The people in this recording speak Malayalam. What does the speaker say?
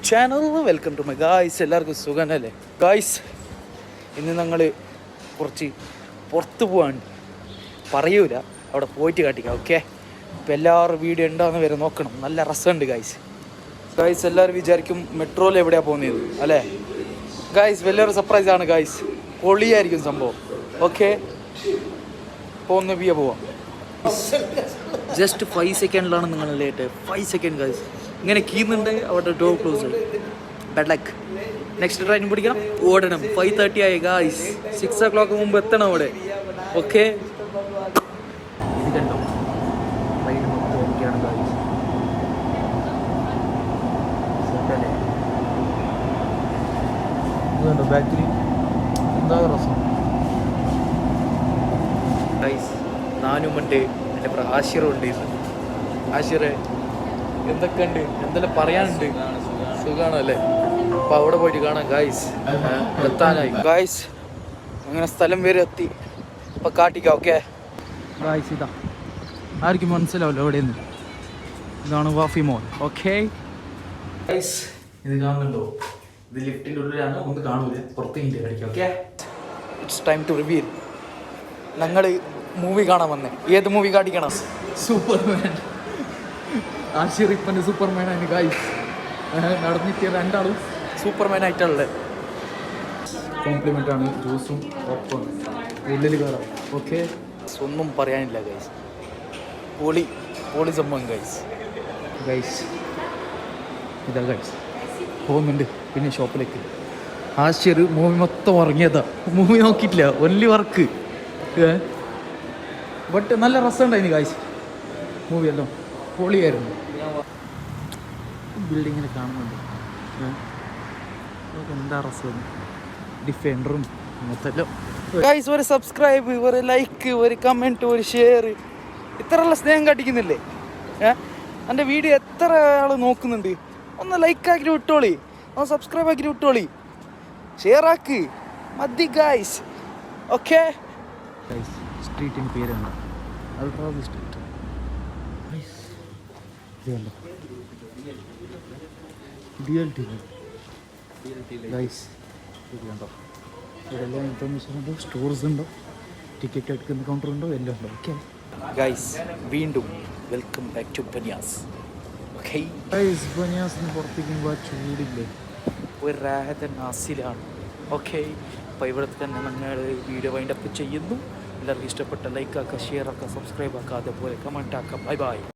Channel. Welcome to my guys. എല്ലാവർക്കും സുഖമല്ലേ ഗായ്സ്? ഇന്ന് ഞങ്ങൾ കുറച്ച് പുറത്ത് പോകാൻ പറയൂല, അവിടെ പോയിട്ട് കാട്ടിക്കാം. ഓക്കെ, ഇപ്പം എല്ലാവരും വീഡിയോ ഉണ്ടാകുന്ന വരെ നോക്കണം. നല്ല രസമുണ്ട് ഗായ്സ്. എല്ലാവരും വിചാരിക്കും മെട്രോയിൽ എവിടെയാണ് പോകുന്നത് അല്ലേ ഗായ്സ്? വലിയൊരു സർപ്രൈസാണ് ഗായ്സ്. പൊളിയായിരിക്കും സംഭവം. ഓക്കെ, പോകുന്ന പോവാം. ജസ്റ്റ് 5 സെക്കൻഡിലാണ് നിങ്ങൾ ലേറ്റ്. 5 second guys. ഇങ്ങനെ കീന്നുണ്ട്, അവിടെ door close. Bed luck. Next train പിടിക്കണം, ഓടണം. 5:30 ആയി ഗായ്സ്. 6 o'clock മുമ്പ് എത്തണം അവിടെ. ഓക്കെ, ഇത് കണ്ടോ, ട്രെയിൻ മൊത്തം എനിക്കാണ് ഗായ്സ്. ഇത് കണ്ടോ ബാക്കിൽ എന്താ രസം ഗായ്സ്. നാനുമുണ്ട്, എൻ്റെ ആശിറുണ്ട്. ആശിറ് എന്തൊക്കെയുണ്ട്, എന്തെല്ലാം പറയാനുണ്ട്? സുഖമാണോ അല്ലേ? അപ്പോൾ അവിടെ പോയിട്ട് കാണാം ഗായ്സ്. എത്താനായി ഗായ്സ്, അങ്ങനെ സ്ഥലം വരെ എത്തി. അപ്പോൾ കാട്ടിക്കാം. ഓക്കെ ഗായ്സ്, ഇതാ ആർക്കും മനസ്സിലാവല്ലോ എവിടെ നിന്ന്. ഇതാണ് വാഫി മോൾ. ഓക്കെ ഗായ്സ്, ഇത് കാണുന്നുണ്ടോ? ഇത് ലിഫ്റ്റിൻ്റെ ഉള്ളിലാണ്, ഒന്ന് കാണൂല, പുറത്ത് കഴിഞ്ഞിട്ട് കളിക്കാം. Okay, it's time to reveal. ഞങ്ങൾ മൂവി കാണാൻ വന്നേ. ഏത് മൂവി കാട്ടിക്കണം? സൂപ്പർമാൻ. ആശിറിപ്പൻ്റെ സൂപ്പർമാനാണ് ഗായ്സ്. നടന്നിട്ട് രണ്ടാളും സൂപ്പർമാൻ ആയിട്ടുള്ളത്. കോംപ്ലിമെൻ്റ് ആണ്. ജ്യൂസും ഒപ്പം ഉള്ളിൽ കയറാം. ഓക്കെ, ഒന്നും പറയാനില്ല ഗൈസ്. പൊളി സംഭവം ഗൈസ്. ഇതാ ഗൈസ് പോകുന്നുണ്ട്. പിന്നെ ഷോപ്പിലേക്ക് ആശിർ മൂവി മൊത്തം ഉറങ്ങിയതാ. മൂവി നോക്കിയിട്ടില്ല, ഒല്ലി വർക്ക്. ബട്ട് നല്ല രസമുണ്ടായിരുന്നു ഗൈസ്. മൂവിയല്ലോ പൊളിയായിരുന്നു. ബിൽഡിങ്ങിൽ കാണുന്നുണ്ട്, എന്താ രസം. ഡിഫൻഡറും മൊത്തം ഗൈസ്. ഒരു സബ്സ്ക്രൈബ്, ഒരു ലൈക്ക്, ഒരു കമൻറ്റ്, ഒരു ഷെയർ, ഇത്രയുള്ള സ്നേഹം കാട്ടിക്കുന്നില്ലേ? എൻ്റെ വീഡിയോ എത്ര ആൾ നോക്കുന്നുണ്ട്? ഒന്ന് ലൈക്ക് ആക്കി വിട്ടോളി, ഒന്ന് സബ്സ്ക്രൈബ് ആക്കി വിട്ടോളി, ഷെയർ ആക്ക് മതി ഗൈസ്. ഓക്കെ ഗൈസ്, സ്ട്രീറ്റിന് പേരാണ് അൾട്രാസ് സ്ട്രീറ്റ്. ഗൈസ് ഇത് കണ്ടോ, ഇവിടെ എല്ലാം ഇൻഫർമേഷൻ ഉണ്ടോ, സ്റ്റോർസ് ഉണ്ടോ, ടിക്കറ്റ് എടുക്കുന്ന കൗണ്ടർ ഉണ്ടോ, എല്ലാം ഉണ്ടോ. ഓക്കെ ഗൈസ്, വീണ്ടും welcome back to Baniyas. Okay guys, ബനിയാസിന് പുറത്തേക്കുമ്പോൾ ആ ചൂടില്ലേ, ഒരു റാഹത്തെ നാസിലാണ്. ഓക്കെ, അപ്പോൾ ഇവിടുത്തെ തന്നെ ഞങ്ങൾ വീഡിയോ വൈൻഡപ്പ് ചെയ്യുന്നു. എല്ലാവർക്കും ഇഷ്ടപ്പെട്ട ലൈക്ക് ആക്കുക, ഷെയർ ആക്കുക, സബ്സ്ക്രൈബ് ആക്കുക, അതേപോലെ കമൻറ്റ് ആക്കുക. Bye bye.